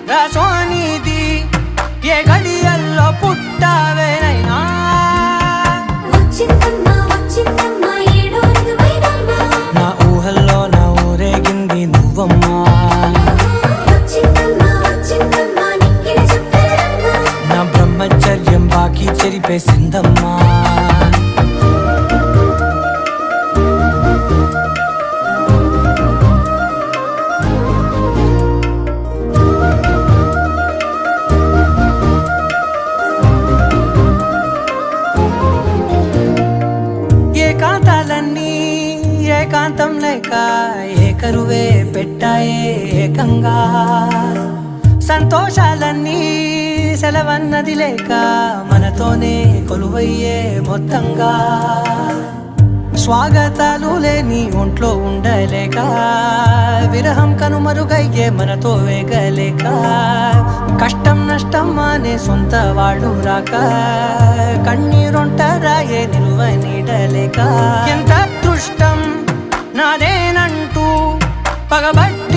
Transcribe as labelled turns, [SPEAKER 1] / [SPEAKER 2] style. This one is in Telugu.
[SPEAKER 1] రసోనిది ఏ గడియల్లో పుట్టావేనైనా నా ఊహల్లో నా ఊరేగింది నువ్వమ్మా నా బ్రహ్మచర్యం బాకీ చెరిపేసిందమ్మా ఏకాంతాలన్నీ ఏకాంతం లేక ఏకరువే పెట్టాయే ఏకంగా సంతోషాలన్నీ సెలవన్నది లేక మనతోనే కొలువయ్యే మొత్తంగా స్వాగతాలు లేని ఒంట్లో ఉండలేక విరహం కనుమరుగయ్యే మనతో వేగలేక కష్టం నష్టం అనే సొంత వాళ్ళు రాక కన్నీరొంటరాయే నిలువ నీడలేక ఎంత అదృష్టం నాదేనంటూ పగబట్ట